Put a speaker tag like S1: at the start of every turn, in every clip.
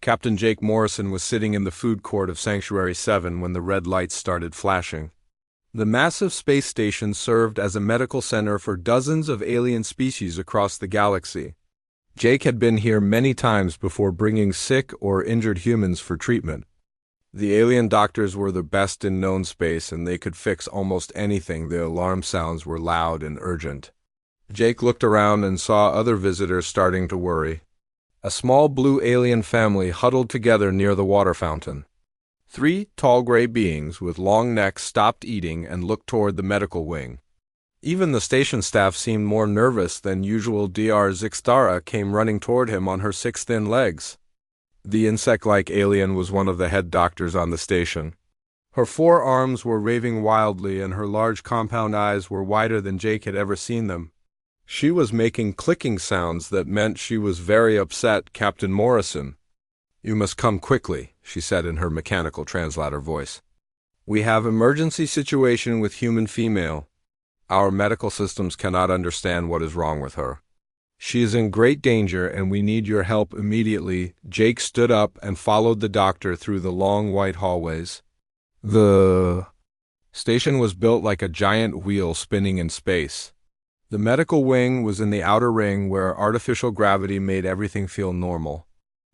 S1: Captain Jake Morrison was sitting in the food court of Sanctuary 7 when the red lights started flashing. The massive space station served as a medical center for dozens of alien species across the galaxy. Jake had been here many times before bringing sick or injured humans for treatment. The alien doctors were the best in known space, and they could fix almost anything. The alarm sounds were loud and urgent. Jake looked around and saw other visitors starting to worry. A small blue alien family huddled together near the water fountain. 3 tall gray beings with long necks stopped eating and looked toward the medical wing. Even the station staff seemed more nervous than usual. Dr. Zixtara came running toward him on her 6 thin legs. The insect-like alien was one of the head doctors on the station. Her 4 arms were waving wildly, and her large compound eyes were wider than Jake had ever seen them. She was making clicking sounds that meant she was very upset. Captain Morrison, "You must come quickly," she said in her mechanical translator voice. "We have emergency situation with human female. Our medical systems cannot understand what is wrong with her. She is in great danger and we need your help immediately." Jake stood up and followed the doctor through the long white hallways. The station was built like a giant wheel spinning in space. The medical wing was in the outer ring where artificial gravity made everything feel normal.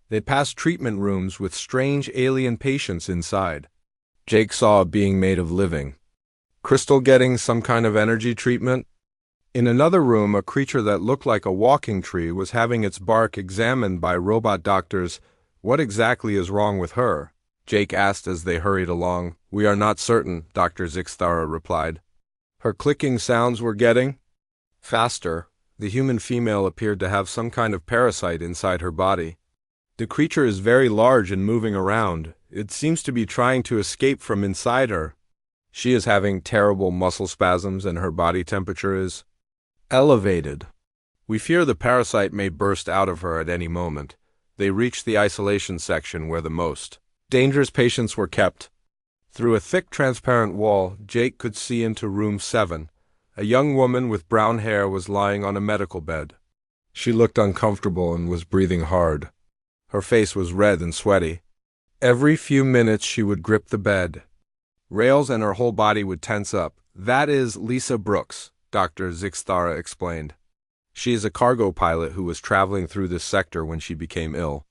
S1: They passed treatment rooms with strange alien patients inside. Jake saw a being made of living crystal getting some kind of energy treatment. In another room, a creature that looked like a walking tree was having its bark examined by robot doctors. "What exactly is wrong with her?" Jake asked as they hurried along. "We are not certain," Dr. Zixtara replied. Her clicking sounds were getting faster. The human female appeared to have some kind of parasite inside her body. The creature is very large and moving around. It seems to be trying to escape from inside her. She is having terrible muscle spasms and her body temperature is elevated. We fear the parasite may burst out of her at any moment. They reached the isolation section where the most dangerous patients were kept. Through a thick transparent wall, Jake could see into room 7. A young woman with brown hair was lying on a medical bed. She looked uncomfortable and was breathing hard. Her face was red and sweaty. Every few minutes she would grip the bed rails and her whole body would tense up. "That is Lisa Brooks," Dr. Zixtara explained. "She is a cargo pilot who was traveling through this sector when she became ill.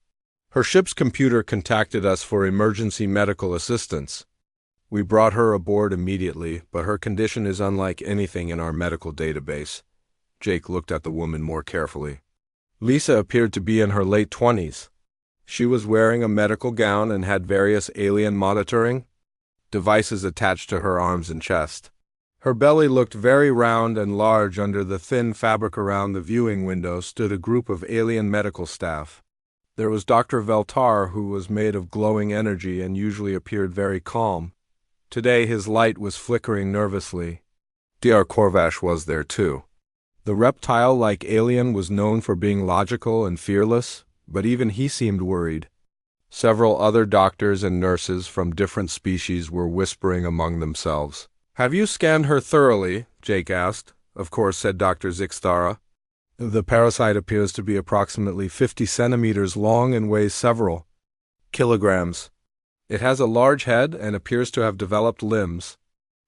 S1: Her ship's computer contacted us for emergency medical assistance. We brought her aboard immediately, but her condition is unlike anything in our medical database." Jake looked at the woman more carefully. Lisa appeared to be in her late 20s. She was wearing a medical gown and had various alien monitoring devices attached to her arms and chest. Her belly looked very round and large. Under the thin fabric around the viewing window stood a group of alien medical staff. There was Dr. Veltar, who was made of glowing energy and usually appeared very calm. Today his light was flickering nervously. Dr. Korvash was there too. The reptile-like alien was known for being logical and fearless, but even he seemed worried. Several other doctors and nurses from different species were whispering among themselves. "Have you scanned her thoroughly?" Jake asked. "Of course," said Dr. Zixtara. "The parasite appears to be approximately 50 centimeters long and weighs several kilograms. It has a large head and appears to have developed limbs.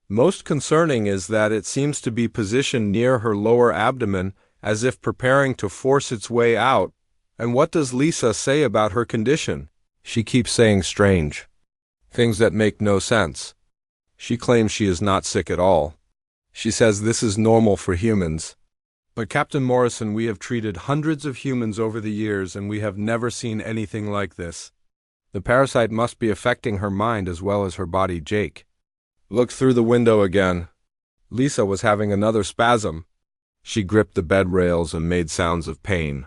S1: Most concerning is that it seems to be positioned near her lower abdomen as if preparing to force its way out. And what does Lisa say about her condition?" "She keeps saying strange things that make no sense. She claims she is not sick at all. She says this is normal for humans. But Captain Morrison, we have treated hundreds of humans over the years and we have never seen anything like this. The parasite must be affecting her mind as well as her body." Jake looked through the window again. Lisa was having another spasm. She gripped the bed rails and made sounds of pain.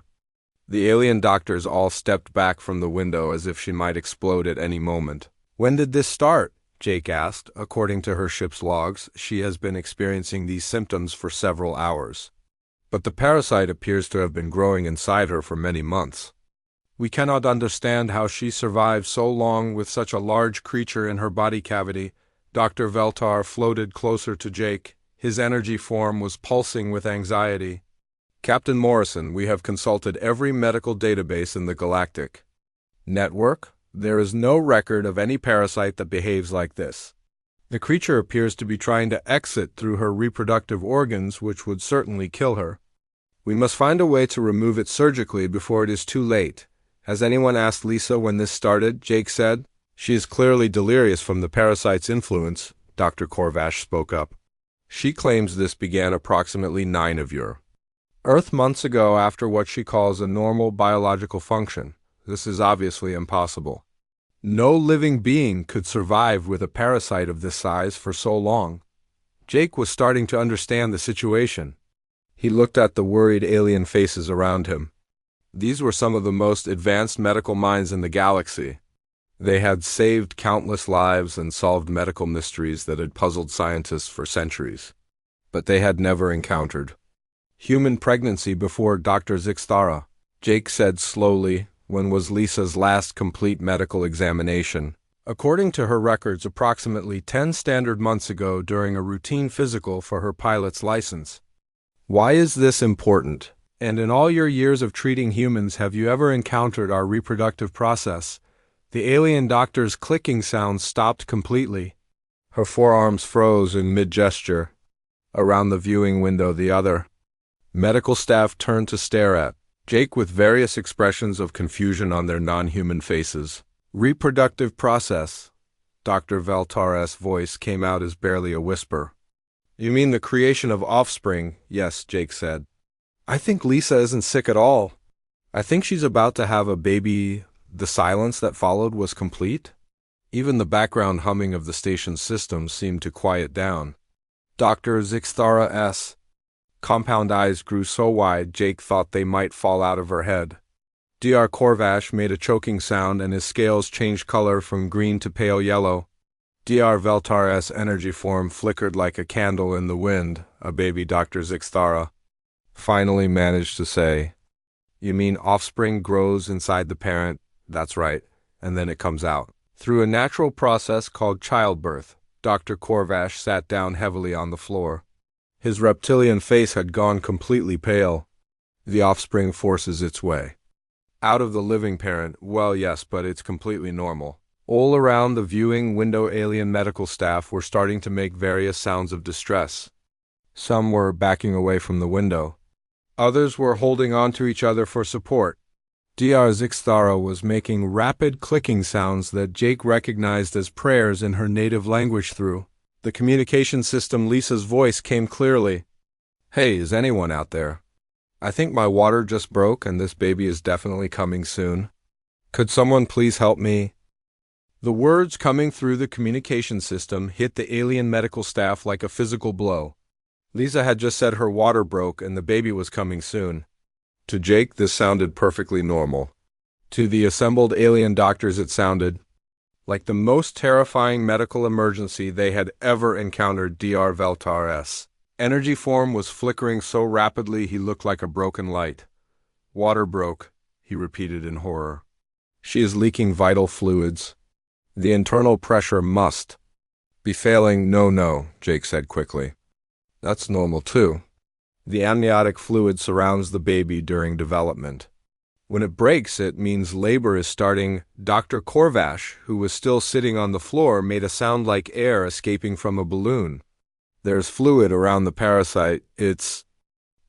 S1: The alien doctors all stepped back from the window as if she might explode at any moment. "When did this start?" Jake asked. "According to her ship's logs, she has been experiencing these symptoms for several hours. But the parasite appears to have been growing inside her for many months. We cannot understand how she survived so long with such a large creature in her body cavity." Dr. Veltar floated closer to Jake. His energy form was pulsing with anxiety. "Captain Morrison, we have consulted every medical database in the Galactic Network? There is no record of any parasite that behaves like this. The creature appears to be trying to exit through her reproductive organs, which would certainly kill her. We must find a way to remove it surgically before it is too late. Has anyone asked Lisa when this started? Jake said. She is clearly delirious from the parasite's influence, Dr. Corvash spoke up. She claims this began approximately 9 of your Earth months ago after what she calls a normal biological function. This is obviously impossible. No living being could survive with a parasite of this size for so long. Jake was starting to understand the situation. He looked at the worried alien faces around him. These were some of the most advanced medical minds in the galaxy. They had saved countless lives and solved medical mysteries that had puzzled scientists for centuries. But they had never encountered human pregnancy before Dr. Zixthara. Jake said slowly, when was Lisa's last complete medical examination? According to her records, approximately 10 standard months ago during a routine physical for her pilot's license. Why is this important? And in all your years of treating humans, have you ever encountered our reproductive process? The alien doctor's clicking sound stopped completely. Her forearms froze in mid-gesture. Around the viewing window, the other medical staff turned to stare at Jake with various expressions of confusion on their non-human faces. Reproductive process. Dr. Valtares' voice came out as barely a whisper. You mean the creation of offspring? Yes, Jake said. I think Lisa isn't sick at all. I think she's about to have a baby. The silence that followed was complete. Even the background humming of the station's system seemed to quiet down. Dr. Zixthara's compound eyes grew so wide Jake thought they might fall out of her head. Dr. Corvash made a choking sound and his scales changed color from green to pale yellow. Dr. Veltares' energy form flickered like a candle in the wind, a baby Dr. Zixthara finally managed to say, You mean offspring grows inside the parent? That's right, and then it comes out. Through a natural process called childbirth. Dr. Corvash sat down heavily on the floor. His reptilian face had gone completely pale. The offspring forces its way out of the living parent. Well, yes, but it's completely normal. All around the viewing window, alien medical staff were starting to make various sounds of distress. Some were backing away from the window. Others were holding on to each other for support. Dr. Zixthara was making rapid clicking sounds that Jake recognized as prayers in her native language through the communication system. Lisa's voice came clearly. Hey, is anyone out there? I think my water just broke and this baby is definitely coming soon. Could someone please help me? The words coming through the communication system hit the alien medical staff like a physical blow. Lisa had just said her water broke and the baby was coming soon. To Jake, this sounded perfectly normal. To the assembled alien doctors, it sounded like the most terrifying medical emergency they had ever encountered. Dr. Veltares' energy form was flickering so rapidly he looked like a broken light. Water broke, he repeated in horror. She is leaking vital fluids. The internal pressure must be failing. No, Jake said quickly. That's normal too. The amniotic fluid surrounds the baby during development. When it breaks, it means labor is starting. Dr. Corvash, who was still sitting on the floor, made a sound like air escaping from a balloon. There's fluid around the parasite. It's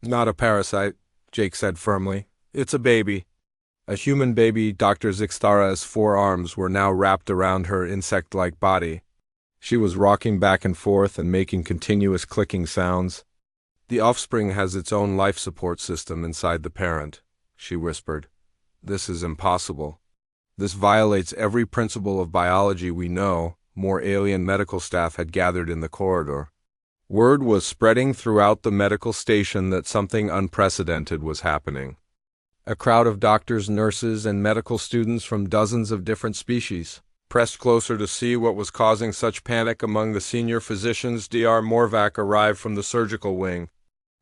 S1: not a parasite, Jake said firmly. It's a baby. A human baby. Dr. Zixthara's forearms were now wrapped around her insect-like body. She was rocking back and forth and making continuous clicking sounds. The offspring has its own life support system inside the parent, she whispered. This is impossible. This violates every principle of biology we know. More alien medical staff had gathered in the corridor. Word was spreading throughout the medical station that something unprecedented was happening. A crowd of doctors, nurses, and medical students from dozens of different species pressed closer to see what was causing such panic among the senior physicians. Dr. Morvac arrived from the surgical wing.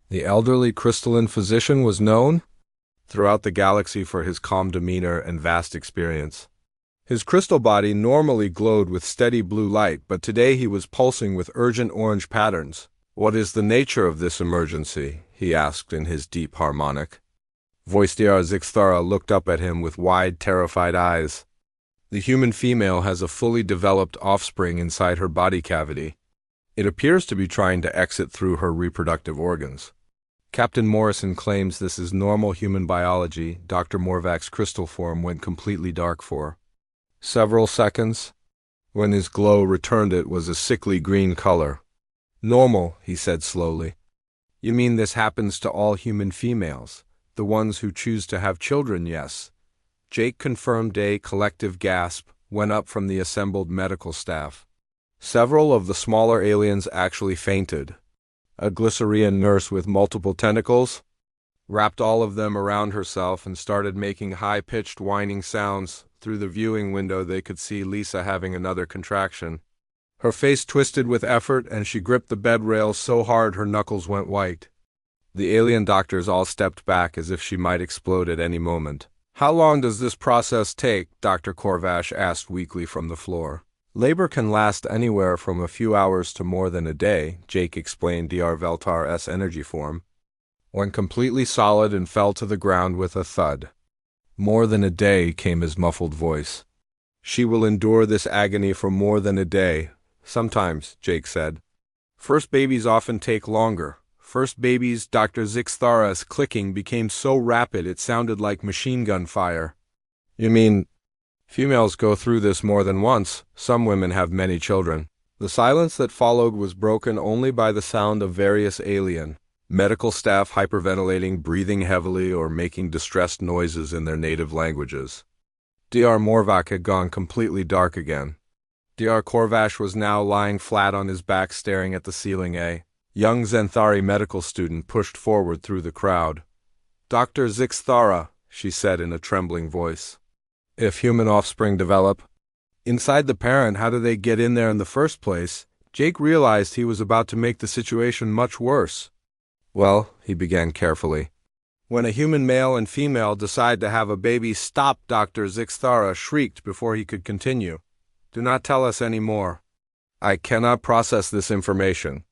S1: The elderly crystalline physician was known throughout the galaxy for his calm demeanor and vast experience. His crystal body normally glowed with steady blue light, but today he was pulsing with urgent orange patterns. What is the nature of this emergency? He asked in his deep harmonic. Voice Dr. Zixthara looked up at him with wide, terrified eyes. The human female has a fully developed offspring inside her body cavity. It appears to be trying to exit through her reproductive organs. Captain Morrison claims this is normal human biology. Dr. Morvac's crystal form went completely dark for several seconds. When his glow returned, it was a sickly green color. Normal, he said slowly. You mean this happens to all human females, the ones who choose to have children, yes? Jake confirmed. A collective gasp went up from the assembled medical staff. Several of the smaller aliens actually fainted. A glycerian nurse with multiple tentacles wrapped all of them around herself and started making high-pitched whining sounds. Through the viewing window they could see Lisa having another contraction. Her face twisted with effort, and she gripped the bed rails so hard her knuckles went white. The alien doctors all stepped back as if she might explode at any moment. How long does this process take? Dr. Corvash asked weakly from the floor. Labor can last anywhere from a few hours to more than a day, Jake explained Dr. Veltar's energy form. Went completely solid and fell to the ground with a thud. More than a day, came his muffled voice. She will endure this agony for more than a day. Sometimes, Jake said. First babies often take longer. First babies. Dr. Zixthara's clicking became so rapid it sounded like machine gun fire. You mean, females go through this more than once. Some women have many children. The silence that followed was broken only by the sound of various alien medical staff hyperventilating, breathing heavily, or making distressed noises in their native languages. Dr. Morvac had gone completely dark again. Dr. Corvash was now lying flat on his back staring at the ceiling. A young Zenthari medical student pushed forward through the crowd. Dr. Zixthara, she said in a trembling voice. If human offspring develop inside the parent, how do they get in there in the first place? Jake realized he was about to make the situation much worse. Well, he began carefully. When a human male and female decide to have a baby, stop, Dr. Zixthara shrieked before he could continue. Do not tell us any more. I cannot process this information.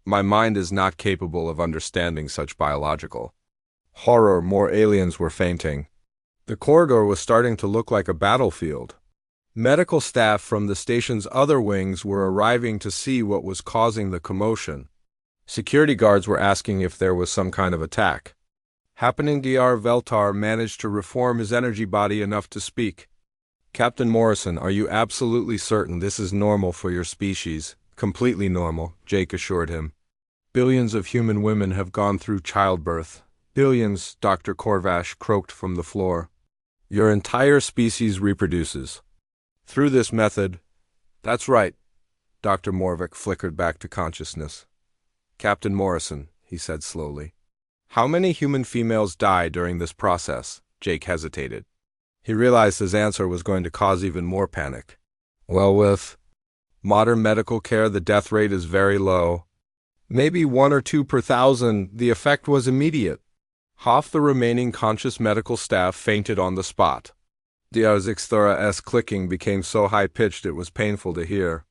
S1: My mind is not capable of understanding such biological horror. More aliens were fainting. The corridor was starting to look like a battlefield. Medical staff from the station's other wings were arriving to see what was causing the commotion. Security guards were asking if there was some kind of attack happening. Dr. Veltar managed to reform his energy body enough to speak. Captain Morrison, are you absolutely certain this is normal for your species? Completely normal, Jake assured him. Billions of human women have gone through childbirth. Billions, Dr. Corvash croaked from the floor. Your entire species reproduces through this method. That's right. Dr. Morvac flickered back to consciousness. Captain Morrison, he said slowly. How many human females die during this process? Jake hesitated. He realized his answer was going to cause even more panic. Well, with modern medical care, the death rate is very low. Maybe 1 or 2 per thousand. The effect was immediate. Half the remaining conscious medical staff fainted on the spot. Dr. Zixthara's clicking became so high-pitched it was painful to hear.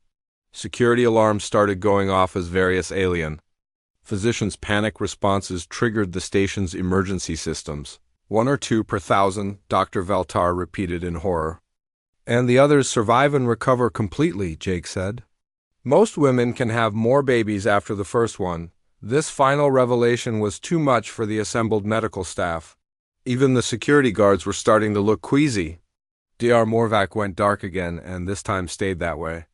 S1: Security alarms started going off as various alien physicians' panic responses triggered the station's emergency systems. 1 or 2 per thousand, Dr. Veltar repeated in horror. And the others survive and recover completely, Jake said. Most women can have more babies after the first one. This final revelation was too much for the assembled medical staff. Even the security guards were starting to look queasy. Dr. Morvac went dark again, and this time stayed that way.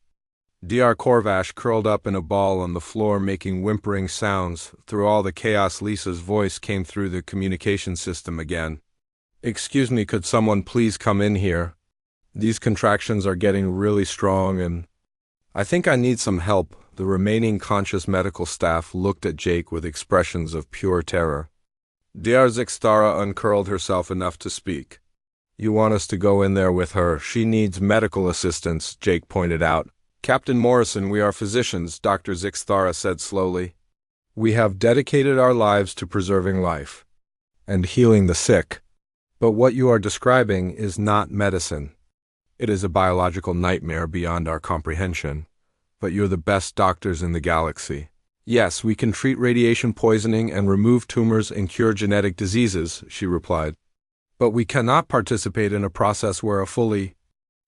S1: Dr. Corvash curled up in a ball on the floor, making whimpering sounds. Through all the chaos, Lisa's voice came through the communication system again. Excuse me, could someone please come in here? These contractions are getting really strong, and I think I need some help. The remaining conscious medical staff looked at Jake with expressions of pure terror. Dr. Zixthara uncurled herself enough to speak. You want us to go in there with her? She needs medical assistance, Jake pointed out. Captain Morrison, we are physicians, Dr. Zixthara said slowly. We have dedicated our lives to preserving life and healing the sick. But what you are describing is not medicine. It is a biological nightmare beyond our comprehension. But you're the best doctors in the galaxy. Yes, we can treat radiation poisoning and remove tumors and cure genetic diseases, she replied. But we cannot participate in a process where a fully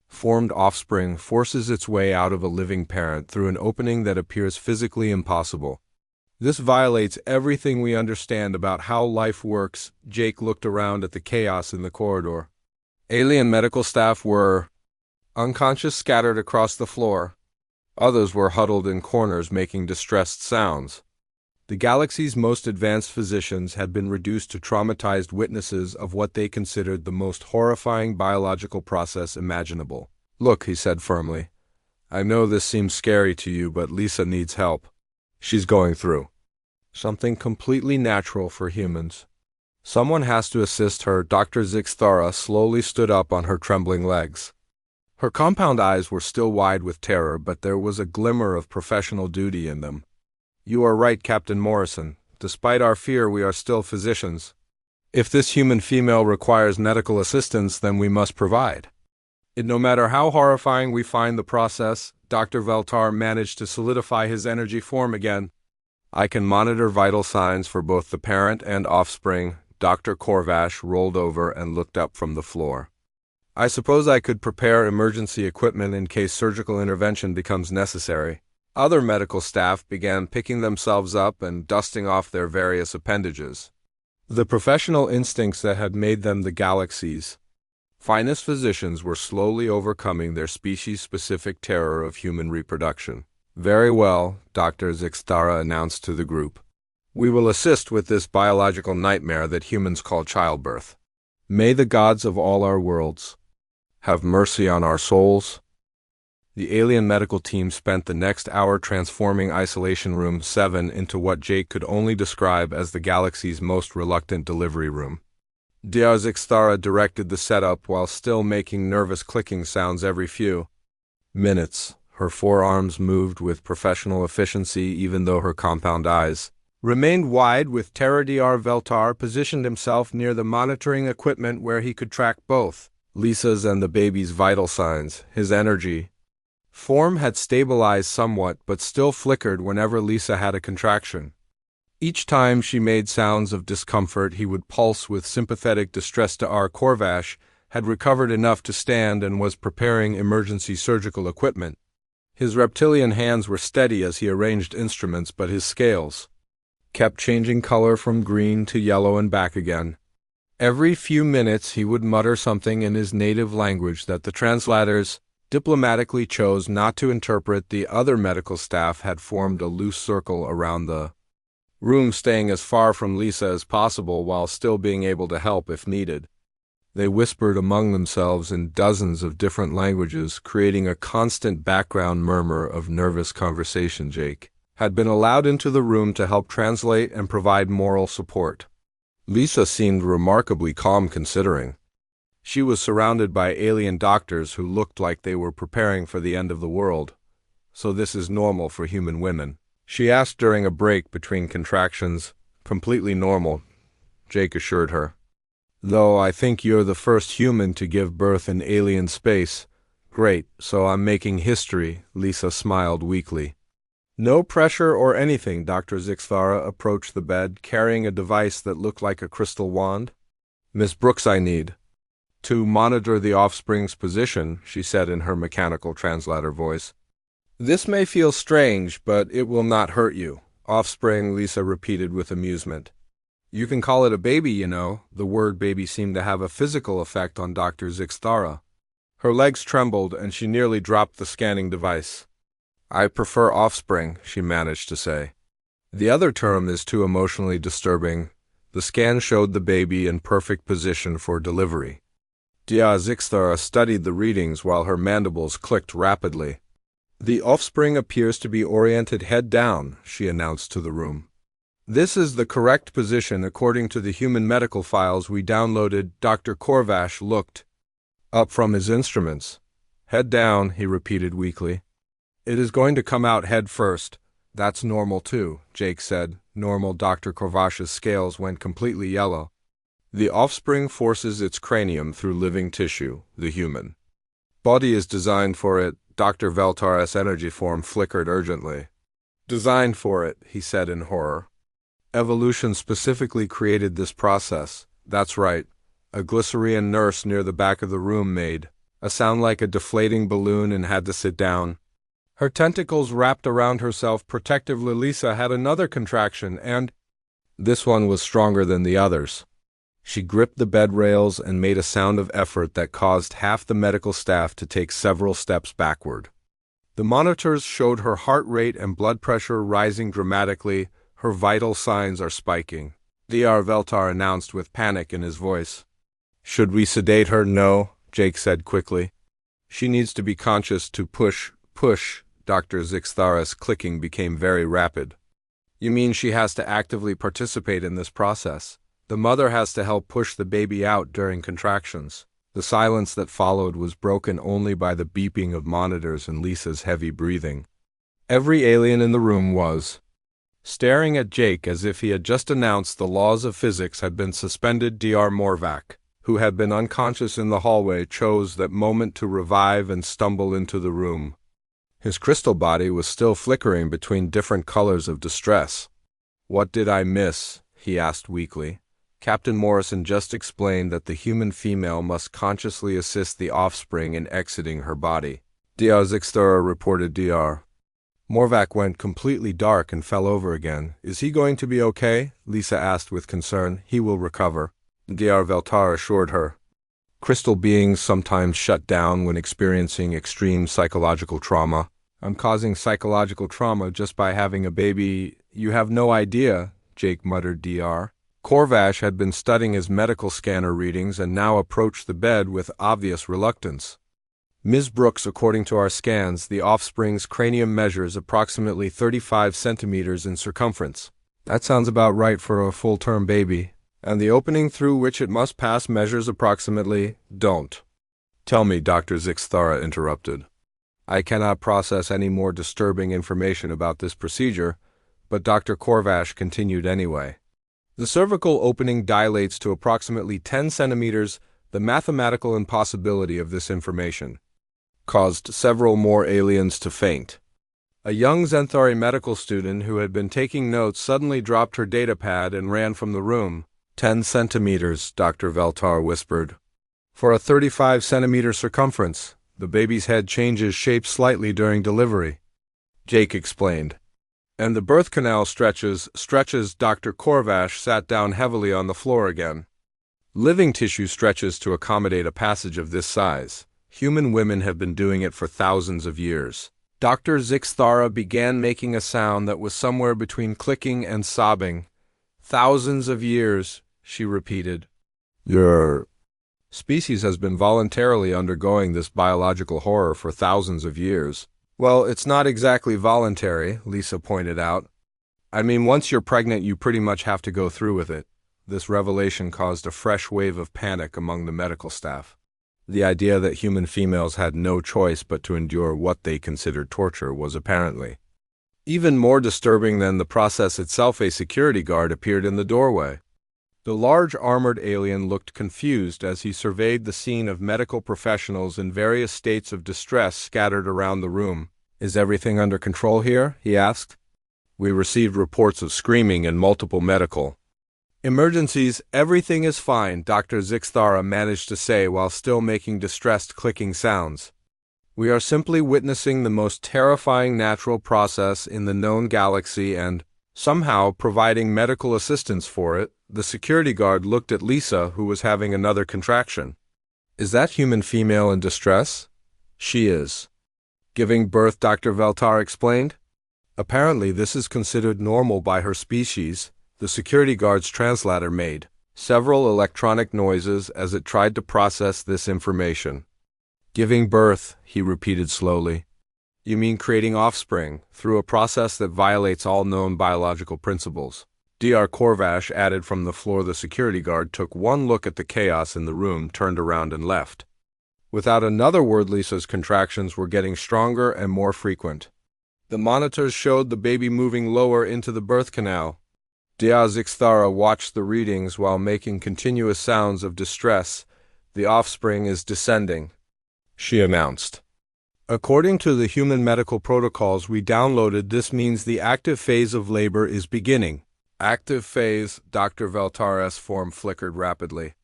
S1: formed offspring forces its way out of a living parent through an opening that appears physically impossible. This violates everything we understand about how life works. Jake looked around at the chaos in the corridor. Alien medical staff were unconscious, scattered across the floor. Others were huddled in corners making distressed sounds. The galaxy's most advanced physicians had been reduced to traumatized witnesses of what they considered the most horrifying biological process imaginable. Look, he said firmly. I know this seems scary to you, but Lisa needs help. She's going through something completely natural for humans. Someone has to assist her. Dr. Zixthara slowly stood up on her trembling legs. Her compound eyes were still wide with terror, but there was a glimmer of professional duty in them. You are right, Captain Morrison. Despite our fear, we are still physicians. If this human female requires medical assistance, then we must provide it. No matter how horrifying we find the process, Dr. Veltar managed to solidify his energy form again. I can monitor vital signs for both the parent and offspring. Dr. Korvash rolled over and looked up from the floor. I suppose I could prepare emergency equipment in case surgical intervention becomes necessary. Other medical staff began picking themselves up and dusting off their various appendages. The professional instincts that had made them the galaxy's finest physicians were slowly overcoming their species-specific terror of human reproduction. Very well, Dr. Zixthara announced to the group. We will assist with this biological nightmare that humans call childbirth. May the gods of all our worlds have mercy on our souls. The alien medical team spent the next hour transforming Isolation Room 7 into what Jake could only describe as the galaxy's most reluctant delivery room. Dr. Zixthara directed the setup while still making nervous clicking sounds every few minutes. Her forearms moved with professional efficiency even though her compound eyes remained wide with terror. Dr. Veltar positioned himself near the monitoring equipment where he could track both Lisa's and the baby's vital signs. His energy form had stabilized somewhat but still flickered whenever Lisa had a contraction. Each time she made sounds of discomfort, he would pulse with sympathetic distress. Dr. Korvash had recovered enough to stand and was preparing emergency surgical equipment. His reptilian hands were steady as he arranged instruments, but his scales kept changing color from green to yellow and back again. Every few minutes he would mutter something in his native language that the translators diplomatically chose not to interpret. The other medical staff had formed a loose circle around the room, staying as far from Lisa as possible while still being able to help if needed. They whispered among themselves in dozens of different languages, creating a constant background murmur of nervous conversation. Jake had been allowed into the room to help translate and provide moral support. Lisa seemed remarkably calm considering. She was surrounded by alien doctors who looked like they were preparing for the end of the world. So this is normal for human women? She asked during a break between contractions. Completely normal, Jake assured her. Though I think you're the first human to give birth in alien space. Great, so I'm making history, Lisa smiled weakly. No pressure or anything. Dr. Zixthara approached the bed, carrying a device that looked like a crystal wand. Miss Brooks, I need to monitor the offspring's position, she said in her mechanical translator voice. This may feel strange, but it will not hurt you. Offspring, Lisa repeated with amusement. You can call it a baby, you know. The word baby seemed to have a physical effect on Dr. Zixthara. Her legs trembled and she nearly dropped the scanning device. I prefer offspring, she managed to say. The other term is too emotionally disturbing. The scan showed the baby in perfect position for delivery. Dr. Zixthara studied the readings while her mandibles clicked rapidly. The offspring appears to be oriented head down, she announced to the room. This is the correct position according to the human medical files we downloaded. Dr. Korvash looked up from his instruments. Head down, he repeated weakly. It is going to come out head first. That's normal too, Jake said. Normal. Dr. Korvash's scales went completely yellow. The offspring forces its cranium through living tissue, the human body is designed for it. Dr. Veltar's energy form flickered urgently. Designed for it, he said in horror. Evolution specifically created this process. That's right. A glycerian nurse near the back of the room made a sound like a deflating balloon and had to sit down. Her tentacles wrapped around herself protectively. Lisa had another contraction, and this one was stronger than the others. She gripped the bed rails and made a sound of effort that caused half the medical staff to take several steps backward. The monitors showed her heart rate and blood pressure rising dramatically. Her vital signs are spiking, Dr. Veltar announced with panic in his voice. Should we sedate her? No, Jake said quickly. She needs to be conscious to push. Dr. Zixthara's clicking became very rapid. You mean she has to actively participate in this process? The mother has to help push the baby out during contractions. The silence that followed was broken only by the beeping of monitors and Lisa's heavy breathing. Every alien in the room was staring at Jake as if he had just announced the laws of physics had been suspended. Dr. Morvac, who had been unconscious in the hallway, chose that moment to revive and stumble into the room. His crystal body was still flickering between different colors of distress. What did I miss? He asked weakly. Captain Morrison just explained that the human female must consciously assist the offspring in exiting her body. Dr. Zixthara reported. Dr. Morvac went completely dark and fell over again. Is he going to be okay? Lisa asked with concern. He will recover, Dr. Veltar assured her. Crystal beings sometimes shut down when experiencing extreme psychological trauma. I'm causing psychological trauma just by having a baby. You have no idea, Jake muttered. Dr. Corvash had been studying his medical scanner readings and now approached the bed with obvious reluctance. Ms. Brooks, according to our scans, the offspring's cranium measures approximately 35 centimeters in circumference. That sounds about right for a full-term baby. And the opening through which it must pass measures approximately— Don't tell me, Dr. Zixthara interrupted. I cannot process any more disturbing information about this procedure, but Dr. Corvash continued anyway. The cervical opening dilates to approximately 10 centimeters. The mathematical impossibility of this information caused several more aliens to faint. A young Zenthari medical student who had been taking notes suddenly dropped her datapad and ran from the room. 10 centimeters, Dr. Veltar whispered. For a 35-centimeter circumference, the baby's head changes shape slightly during delivery, Jake explained. And the birth canal stretches. Dr. Corvash sat down heavily on the floor again. Living tissue stretches to accommodate a passage of this size. Human women have been doing it for thousands of years. Dr. Zixthara began making a sound that was somewhere between clicking and sobbing. Thousands of years, she repeated. Your species has been voluntarily undergoing this biological horror for thousands of years. Well, it's not exactly voluntary, Lisa pointed out. I mean, once you're pregnant, you pretty much have to go through with it. This revelation caused a fresh wave of panic among the medical staff. The idea that human females had no choice but to endure what they considered torture was apparently even more disturbing than the process itself. A security guard appeared in the doorway. The large armored alien looked confused as he surveyed the scene of medical professionals in various states of distress scattered around the room. Is everything under control here? He asked. We received reports of screaming and multiple medical emergencies. Everything is fine, Dr. Zixthara managed to say while still making distressed clicking sounds. We are simply witnessing the most terrifying natural process in the known galaxy and somehow providing medical assistance for it. The security guard looked at Lisa, who was having another contraction. Is that human female in distress? She is. Giving birth, Dr. Veltar explained. Apparently this is considered normal by her species. The security guard's translator made several electronic noises as it tried to process this information. Giving birth, he repeated slowly. You mean creating offspring, through a process that violates all known biological principles. Dr. Corvash added from the floor. The security guard took one look at the chaos in the room, turned around and left. Without another word, Lisa's contractions were getting stronger and more frequent. The monitors showed the baby moving lower into the birth canal. Dr. Zixthara watched the readings while making continuous sounds of distress. The offspring is descending, she announced. According to the human medical protocols we downloaded, this means the active phase of labor is beginning. Active phase, Dr. Veltar's form flickered rapidly.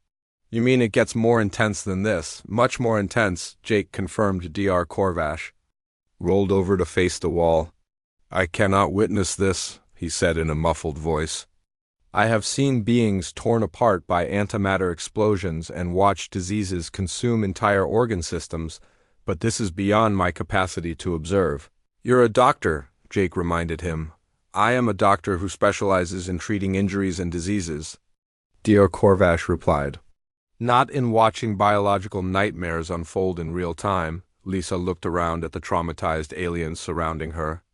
S1: You mean it gets more intense than this? Much more intense, Jake confirmed. Dr. Corvash rolled over to face the wall. I cannot witness this, he said in a muffled voice. I have seen beings torn apart by antimatter explosions and watched diseases consume entire organ systems, but this is beyond my capacity to observe. You're a doctor, Jake reminded him. I am a doctor who specializes in treating injuries and diseases. Dr. Corvash replied. Not in watching biological nightmares unfold in real time. Lisa looked around at the traumatized aliens surrounding her.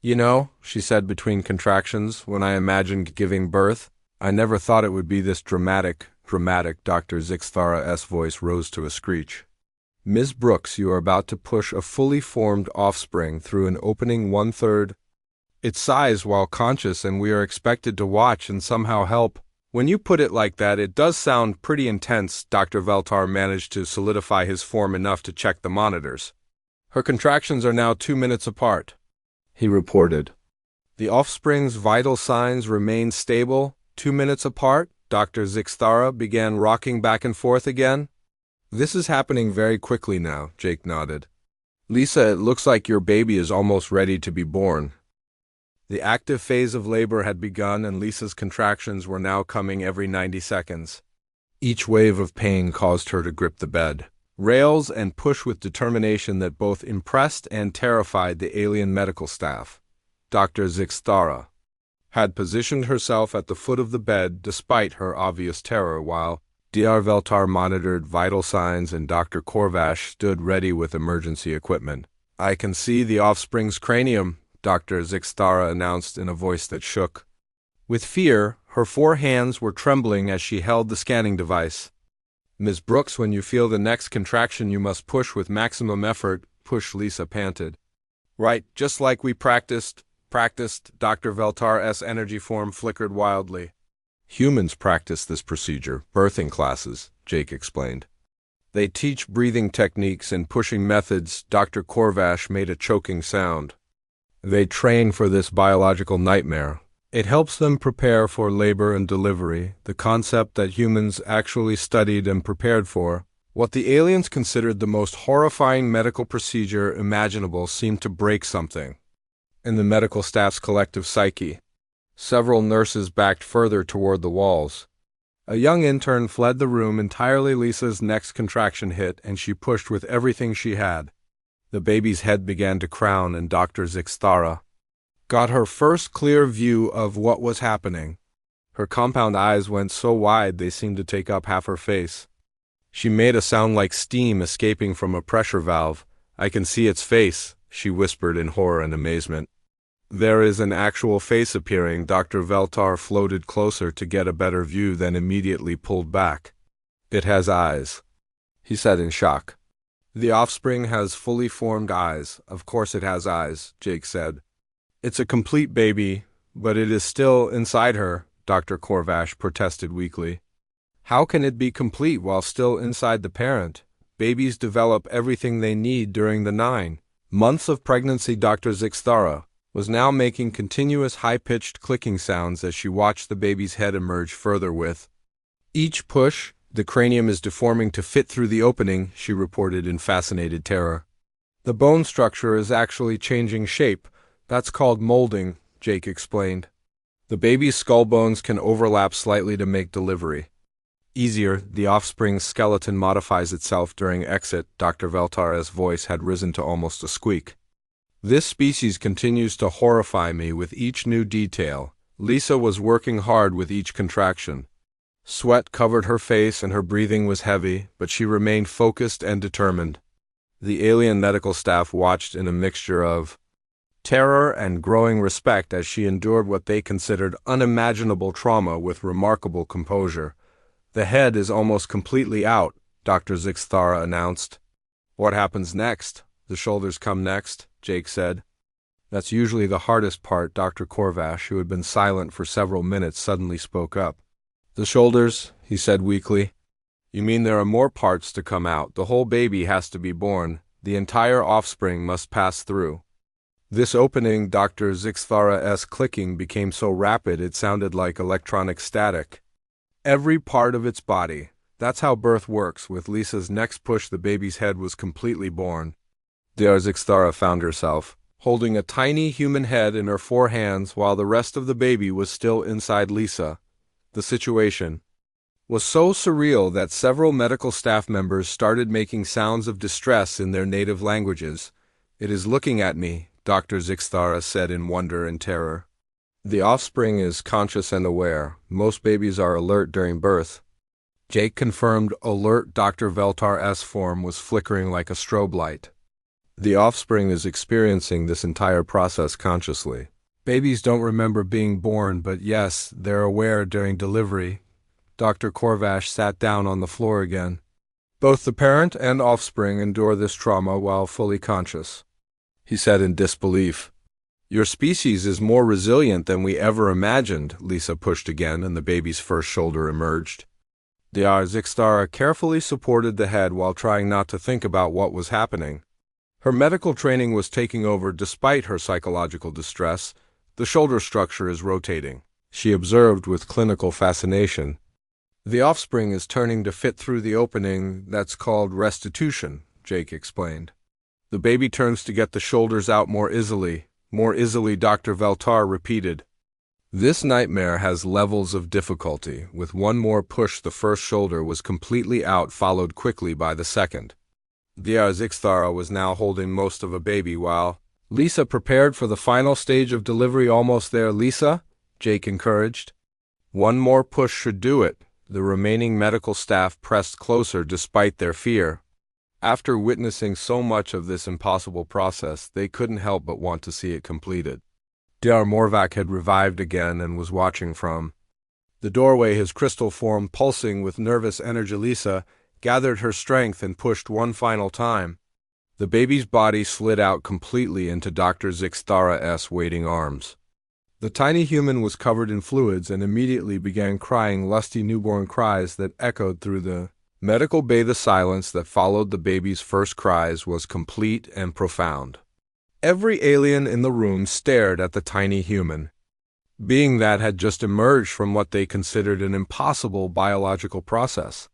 S1: You know, she said between contractions, when I imagined giving birth, I never thought it would be this dramatic. Dr. Zixthara's voice rose to a screech. Ms. Brooks, you are about to push a fully formed offspring through an opening 1/3 its size while conscious, and we are expected to watch and somehow help. When you put it like that, it does sound pretty intense. Dr. Veltar managed to solidify his form enough to check the monitors. Her contractions are now 2 minutes apart, he reported. The offspring's vital signs remain stable. 2 minutes apart. Dr. Zixthara began rocking back and forth again. This is happening very quickly now, Jake nodded. Lisa, it looks like your baby is almost ready to be born. The active phase of labor had begun, and Lisa's contractions were now coming every 90 seconds. Each wave of pain caused her to grip the bed rails and push with determination that both impressed and terrified the alien medical staff. Dr. Zixthara had positioned herself at the foot of the bed despite her obvious terror, while Dr. Veltar monitored vital signs and Dr. Corvash stood ready with emergency equipment. I can see the offspring's cranium, Dr. Zixthara announced in a voice that shook. With fear, her 4 hands were trembling as she held the scanning device. Ms. Brooks, when you feel the next contraction, you must push with maximum effort. Push, Lisa panted. Right, just like we practiced. Dr. Veltar's energy form flickered wildly. Humans practice this procedure, birthing classes, Jake explained. They teach breathing techniques and pushing methods. Dr. Corvash made a choking sound. They train for this biological nightmare. It helps them prepare for labor and delivery, the concept that humans actually studied and prepared for. What the aliens considered the most horrifying medical procedure imaginable seemed to break something in the medical staff's collective psyche. Several nurses backed further toward the walls. A young intern fled the room entirely. Lisa's next contraction hit, and she pushed with everything she had. The baby's head began to crown, and Dr. Zixthara got her first clear view of what was happening. Her compound eyes went so wide they seemed to take up half her face. She made a sound like steam escaping from a pressure valve. I can see its face, she whispered in horror and amazement. There is an actual face appearing. Dr. Veltar floated closer to get a better view, then immediately pulled back. It has eyes, he said in shock. The offspring has fully formed eyes. Of course it has eyes, Jake said. It's a complete baby, but it is still inside her, Dr. Corvash protested weakly. How can it be complete while still inside the parent? Babies develop everything they need during the 9 months of pregnancy. Dr. Zixthara was now making continuous high-pitched clicking sounds as she watched the baby's head emerge further with each push. The cranium is deforming to fit through the opening, she reported in fascinated terror. The bone structure is actually changing shape. That's called molding, Jake explained. The baby's skull bones can overlap slightly to make delivery easier. The offspring's skeleton modifies itself during exit. Dr. Veltar's voice had risen to almost a squeak. This species continues to horrify me with each new detail. Lisa was working hard with each contraction. Sweat covered her face and her breathing was heavy, but she remained focused and determined. The alien medical staff watched in a mixture of terror and growing respect as she endured what they considered unimaginable trauma with remarkable composure. The head is almost completely out, Dr. Zixthara announced. What happens next? The shoulders come next, Jake said. That's usually the hardest part. Dr. Corvash, who had been silent for several minutes, suddenly spoke up. The shoulders, he said weakly. You mean there are more parts to come out? The whole baby has to be born. The entire offspring must pass through. This opening, Dr. Zixthara's clicking became so rapid it sounded like electronic static. Every part of its body. That's how birth works. With Lisa's next push, the baby's head was completely born. Zixthara found herself holding a tiny human head in her 4 hands while the rest of the baby was still inside Lisa. The situation was so surreal that several medical staff members started making sounds of distress in their native languages. "It is looking at me," Dr. Zixthara said in wonder and terror. "The offspring is conscious and aware. Most babies are alert during birth." Jake confirmed. Alert. Dr. Veltar's form was flickering like a strobe light. "The offspring is experiencing this entire process consciously. Babies don't remember being born, but yes, they're aware during delivery." Dr. Korvash sat down on the floor again. "Both the parent and offspring endure this trauma while fully conscious," he said in disbelief. "Your species is more resilient than we ever imagined." Lisa pushed again, and the baby's first shoulder emerged. Dr. Zixthara carefully supported the head while trying not to think about what was happening. Her medical training was taking over despite her psychological distress. "The shoulder structure is rotating," she observed with clinical fascination. "The offspring is turning to fit through the opening. That's called restitution," Jake explained. "The baby turns to get the shoulders out more easily." "More easily," Dr. Veltar repeated. "This nightmare has levels of difficulty. With one more push, the first shoulder was completely out, followed quickly by the second." Dr. Zixthara was now holding most of a baby while Lisa prepared for the final stage of delivery. "Almost there, Lisa," Jake encouraged. "One more push should do it." The remaining medical staff pressed closer despite their fear. After witnessing so much of this impossible process, they couldn't help but want to see it completed. Dr. Morvac had revived again and was watching from the doorway, his crystal form pulsing with nervous energy. Lisa gathered her strength and pushed one final time. The baby's body slid out completely into Dr. Zixthara's waiting arms. The tiny human was covered in fluids and immediately began crying lusty newborn cries that echoed through the medical bay. The silence that followed the baby's first cries was complete and profound. Every alien in the room stared at the tiny human being that had just emerged from what they considered an impossible biological process.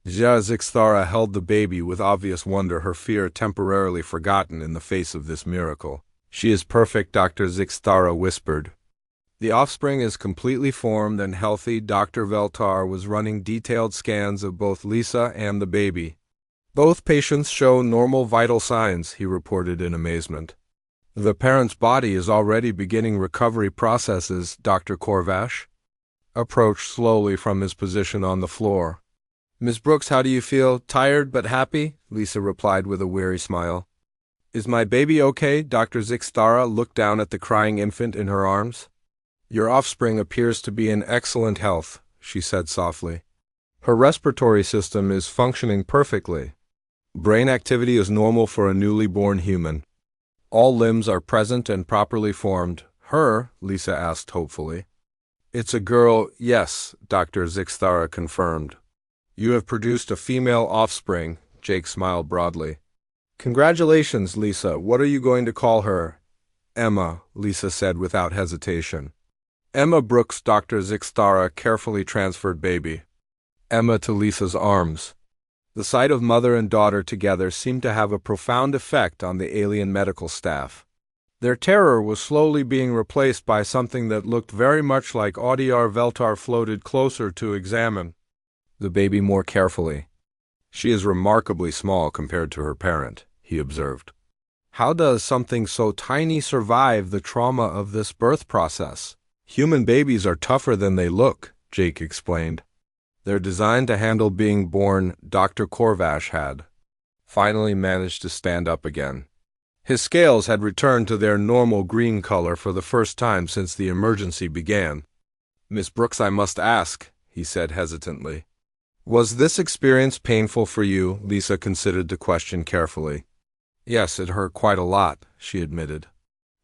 S1: Dr. Zixthara held the baby with obvious wonder, her fear temporarily forgotten in the face of this miracle. "She is perfect," Dr. Zixthara whispered. "The offspring is completely formed and healthy." Dr. Veltar was running detailed scans of both Lisa and the baby. "Both patients show normal vital signs," he reported in amazement. "The parent's body is already beginning recovery processes." Dr. Korvash approached slowly from his position on the floor. "Ms. Brooks, how do you feel? Tired but happy?" Lisa replied with a weary smile. "Is my baby okay?" Dr. Zixthara looked down at the crying infant in her arms. "Your offspring appears to be in excellent health," she said softly. "Her respiratory system is functioning perfectly. Brain activity is normal for a newly born human. All limbs are present and properly formed." "Her?" Lisa asked hopefully. "It's a girl, yes," Dr. Zixthara confirmed. "You have produced a female offspring." Jake smiled broadly. "Congratulations, Lisa. What are you going to call her?" "Emma," Lisa said without hesitation. "Emma Brooks." Dr. Zixthara carefully transferred baby Emma to Lisa's arms. The sight of mother and daughter together seemed to have a profound effect on the alien medical staff. Their terror was slowly being replaced by something that looked very much like Dr. Veltar floated closer to examine the baby more carefully. "She is remarkably small compared to her parent," he observed. "How does something so tiny survive the trauma of this birth process?" "Human babies are tougher than they look," Jake explained. "They're designed to handle being born." Dr. Korvash had finally managed to stand up again. His scales had returned to their normal green color for the first time since the emergency began. "Miss Brooks, I must ask," he said hesitantly. "Was this experience painful for you?" Lisa considered the question carefully. "Yes, it hurt quite a lot," she admitted.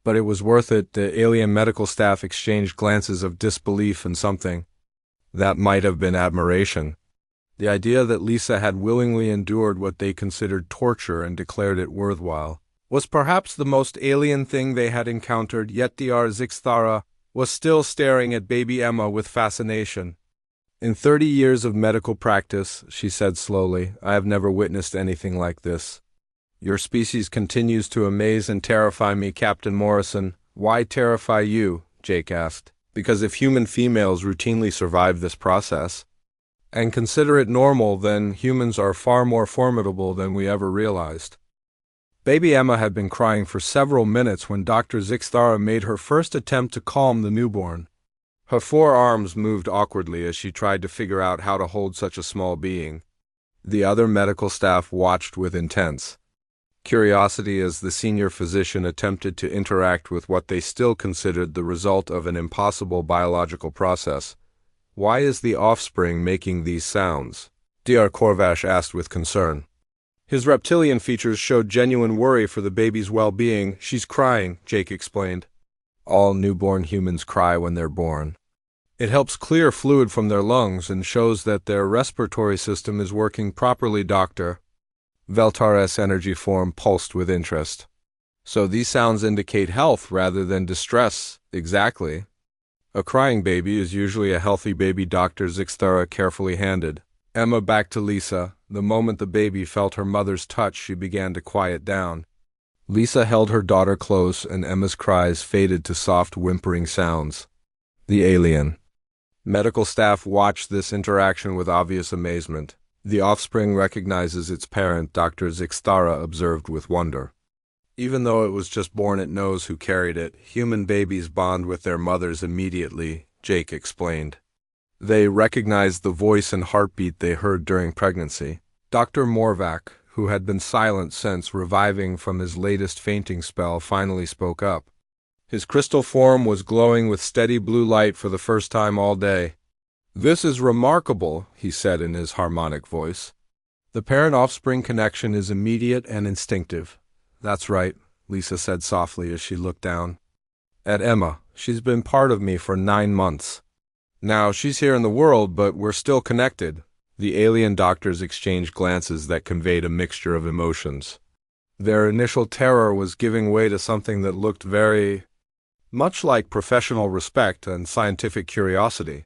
S1: "But it was worth it." The alien medical staff exchanged glances of disbelief and something that might have been admiration. The idea that Lisa had willingly endured what they considered torture and declared it worthwhile was perhaps the most alien thing they had encountered, yet Dr. Zixthara was still staring at baby Emma with fascination. "In 30 years of medical practice," she said slowly, "I have never witnessed anything like this. Your species continues to amaze and terrify me, Captain Morrison." "Why terrify you?" Jake asked. "Because if human females routinely survive this process and consider it normal, then humans are far more formidable than we ever realized." Baby Emma had been crying for several minutes when Dr. Zixthara made her first attempt to calm the newborn. Her forearms moved awkwardly as she tried to figure out how to hold such a small being. The other medical staff watched with intense curiosity as the senior physician attempted to interact with what they still considered the result of an impossible biological process. "Why is the offspring making these sounds?" Dr. Korvash asked with concern. His reptilian features showed genuine worry for the baby's well-being. "She's crying," Jake explained. "All newborn humans cry when they're born. It helps clear fluid from their lungs and shows that their respiratory system is working properly, Doctor." Veltar's energy form pulsed with interest. "So these sounds indicate health rather than distress." "Exactly. A crying baby is usually a healthy baby," Dr. Zixthara carefully handed Emma back to Lisa. The moment the baby felt her mother's touch, she began to quiet down. Lisa held her daughter close, and Emma's cries faded to soft whimpering sounds. The alien medical staff watched this interaction with obvious amazement. "The offspring recognizes its parent," Dr. Zixthara observed with wonder. "Even though it was just born, it knows who carried it. Human babies bond with their mothers immediately," Jake explained. "They recognize the voice and heartbeat they heard during pregnancy." Dr. Morvac, who had been silent since reviving from his latest fainting spell, finally spoke up. His crystal form was glowing with steady blue light for the first time all day. "This is remarkable," he said in his harmonic voice. "The parent-offspring connection is immediate and instinctive." "That's right," Lisa said softly as she looked down at Emma. "She's been part of me for 9 months. Now she's here in the world, but we're still connected." The alien doctors exchanged glances that conveyed a mixture of emotions. Their initial terror was giving way to something that looked very much like professional respect and scientific curiosity.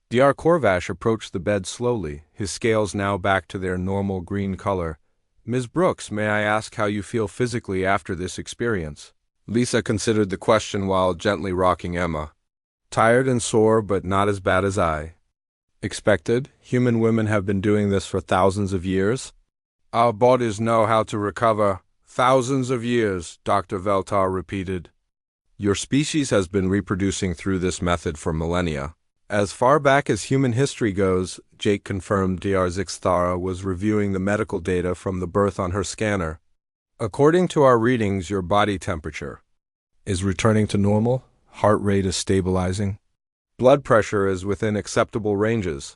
S1: Dr. Korvash approached the bed slowly, his scales now back to their normal green color. "Ms. Brooks, may I ask how you feel physically after this experience?" Lisa considered the question while gently rocking Emma. "Tired and sore, but not as bad as I expected. Human women have been doing this for thousands of years." "Our bodies know how to recover. Thousands of years," Dr. Veltar repeated. "Your species has been reproducing through this method for millennia." "As far back as human history goes," Jake confirmed. Dr. Zixthara was reviewing the medical data from the birth on her scanner. "According to our readings, your body temperature is returning to normal. Heart rate is stabilizing. Blood pressure is within acceptable ranges.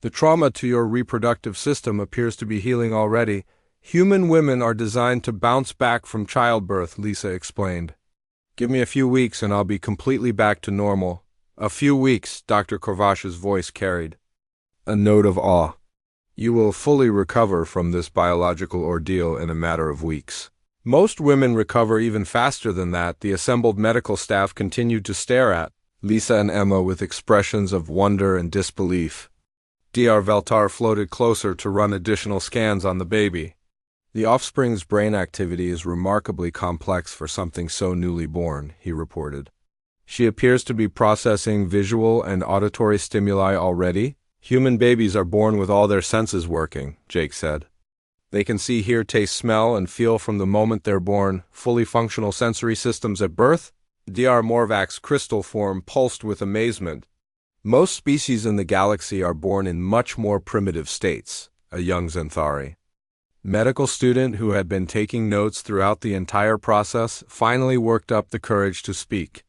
S1: The trauma to your reproductive system appears to be healing already. Human women are designed to bounce back from childbirth," Lisa explained. "Give me a few weeks and I'll be completely back to normal." "A few weeks," Dr. Korvash's voice carried a note of awe. "You will fully recover from this biological ordeal in a matter of weeks." "Most women recover even faster than that," the assembled medical staff continued to stare at Lisa and Emma with expressions of wonder and disbelief. Dr. Veltar floated closer to run additional scans on the baby. "The offspring's brain activity is remarkably complex for something so newly born," he reported. "She appears to be processing visual and auditory stimuli already." "Human babies are born with all their senses working," Jake said. "They can see, hear, taste, smell, and feel from the moment they're born. Fully functional sensory systems at birth." Dr. Morvac's crystal form pulsed with amazement. "Most species in the galaxy are born in much more primitive states," a young Xanthari medical student who had been taking notes throughout the entire process finally worked up the courage to speak.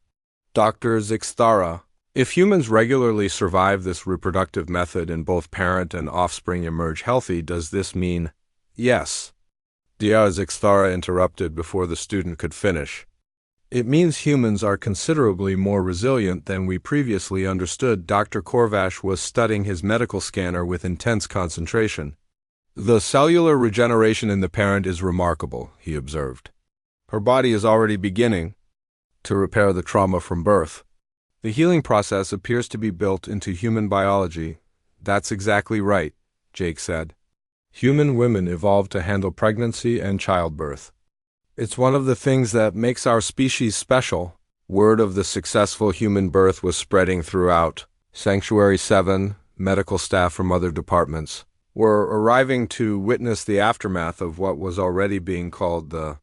S1: "Dr. Zixthara, if humans regularly survive this reproductive method and both parent and offspring emerge healthy, does this mean—" "Yes," Dr. Zixthara interrupted before the student could finish. It means humans are considerably more resilient than we previously understood. Dr. Korvash was studying his medical scanner with intense concentration. The cellular regeneration in the parent is remarkable, he observed. Her body is already beginning to repair the trauma from birth. The healing process appears to be built into human biology. That's exactly right, Jake said. Human women evolved to handle pregnancy and childbirth. It's one of the things that makes our species special. Word of the successful human birth was spreading throughout. Sanctuary 7, medical staff from other departments, were arriving to witness the aftermath of what was already being called the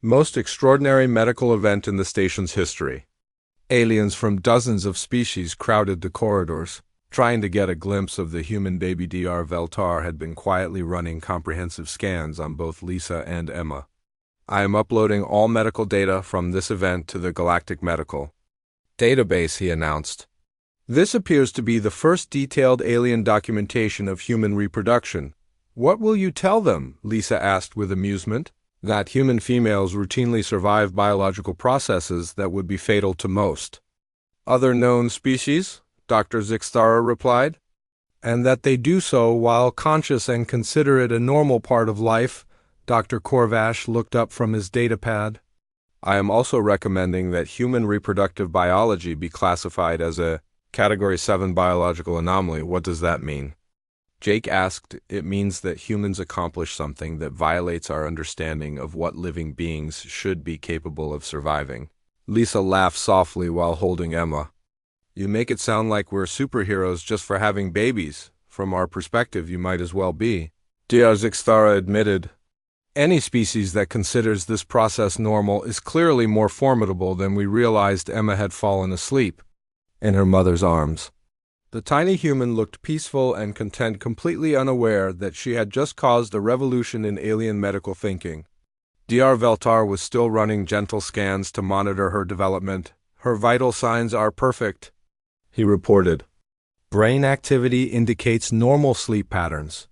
S1: most extraordinary medical event in the station's history. Aliens from dozens of species crowded the corridors, trying to get a glimpse of the human baby. Dr. Veltar had been quietly running comprehensive scans on both Lisa and Emma. I am uploading all medical data from this event to the Galactic Medical Database, he announced. This appears to be the first detailed alien documentation of human reproduction. What will you tell them? Lisa asked with amusement. That human females routinely survive biological processes that would be fatal to most other known species, Dr. Zixtara replied, and that they do so while conscious and consider it a normal part of life. Dr. Korvash looked up from his datapad. I am also recommending that human reproductive biology be classified as a Category 7 biological anomaly. What does that mean? Jake asked. It means that humans accomplish something that violates our understanding of what living beings should be capable of surviving. Lisa laughed softly while holding Emma. You make it sound like we're superheroes just for having babies. From our perspective, you might as well be. Dr. Zixtara admitted. Any species that considers this process normal is clearly more formidable than we realized. Emma had fallen asleep in her mother's arms. The tiny human looked peaceful and content, completely unaware that she had just caused a revolution in alien medical thinking. Dr. Veltar was still running gentle scans to monitor her development. Her vital signs are perfect, he reported. Brain activity indicates normal sleep patterns.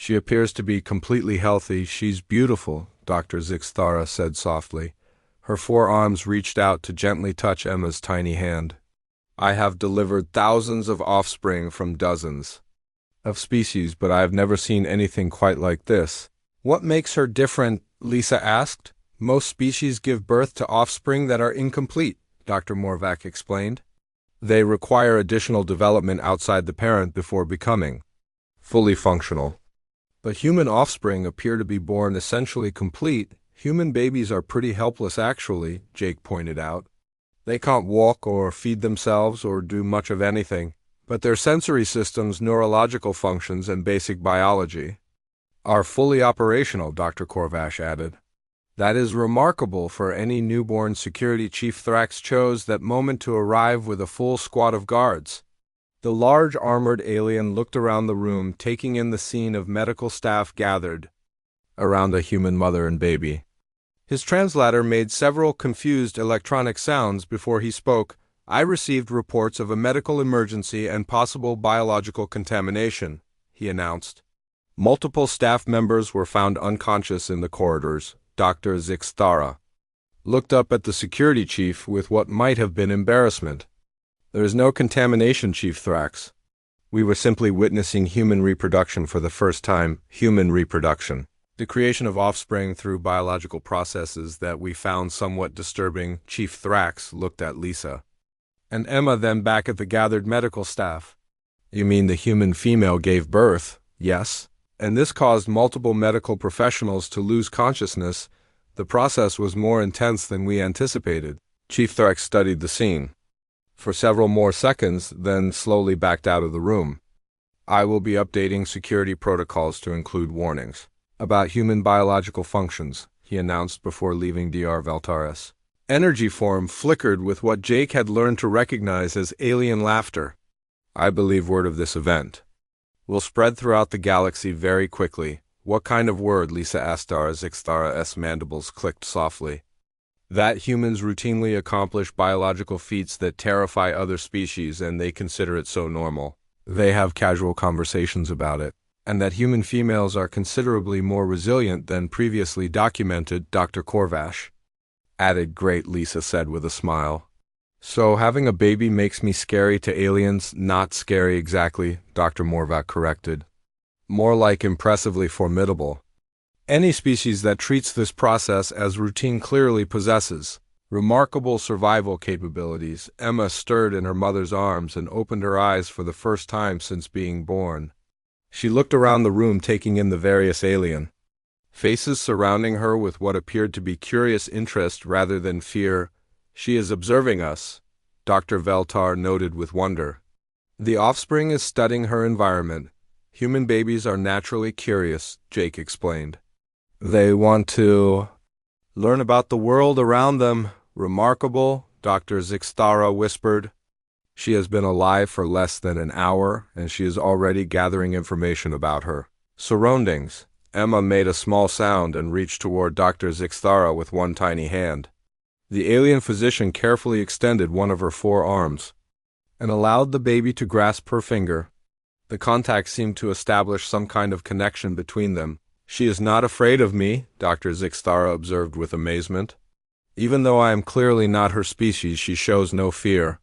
S1: She appears to be completely healthy. She's beautiful, Dr. Zixtara said softly. Her forearms reached out to gently touch Emma's tiny hand. I have delivered thousands of offspring from dozens of species, but I have never seen anything quite like this. What makes her different? Lisa asked. Most species give birth to offspring that are incomplete, Dr. Morvac explained. They require additional development outside the parent before becoming fully functional. But human offspring appear to be born essentially complete. Human babies are pretty helpless actually, Jake pointed out. They can't walk or feed themselves or do much of anything, but their sensory systems, neurological functions, and basic biology are fully operational, Dr. Korvash added. That is remarkable for any newborn. Security Chief Thrax chose that moment to arrive with a full squad of guards. The large armored alien looked around the room, taking in the scene of medical staff gathered around a human mother and baby. His translator made several confused electronic sounds before he spoke. I received reports of a medical emergency and possible biological contamination, he announced. Multiple staff members were found unconscious in the corridors. Dr. Zixtara looked up at the security chief with what might have been embarrassment. There is no contamination, Chief Thrax. We were simply witnessing human reproduction for the first time. Human reproduction. The creation of offspring through biological processes that we found somewhat disturbing. Chief Thrax looked at Lisa and Emma, then back at the gathered medical staff. You mean the human female gave birth? Yes. And this caused multiple medical professionals to lose consciousness. The process was more intense than we anticipated. Chief Thrax studied the scene for several more seconds, then slowly backed out of the room. I will be updating security protocols to include warnings about human biological functions, he announced before leaving Dr. Veltaris. Energy form flickered with what Jake had learned to recognize as alien laughter. I believe word of this event will spread throughout the galaxy very quickly. What kind of word? Lisa asked. Zixtara's mandibles clicked softly. That humans routinely accomplish biological feats that terrify other species and they consider it so normal. They have casual conversations about it. And that human females are considerably more resilient than previously documented, Dr. Korvash added Great Lisa said with a smile. So having a baby makes me scary to aliens? Not scary exactly, Dr. Morvac corrected. More like impressively formidable. Any species that treats this process as routine clearly possesses remarkable survival capabilities. Emma stirred in her mother's arms and opened her eyes for the first time since being born. She looked around the room, taking in the various alien faces surrounding her with what appeared to be curious interest rather than fear. She is observing us, Dr. Veltar noted with wonder. The offspring is studying her environment. Human babies are naturally curious, Jake explained. They want to learn about the world around them. Remarkable, Dr. Zixtara whispered. She has been alive for less than an hour, and she is already gathering information about her surroundings. Emma made a small sound and reached toward Dr. Zixtara with one tiny hand. The alien physician carefully extended one of her 4 arms and allowed the baby to grasp her finger. The contact seemed to establish some kind of connection between them. She is not afraid of me, Dr. Zixtara observed with amazement. Even though I am clearly not her species, she shows no fear.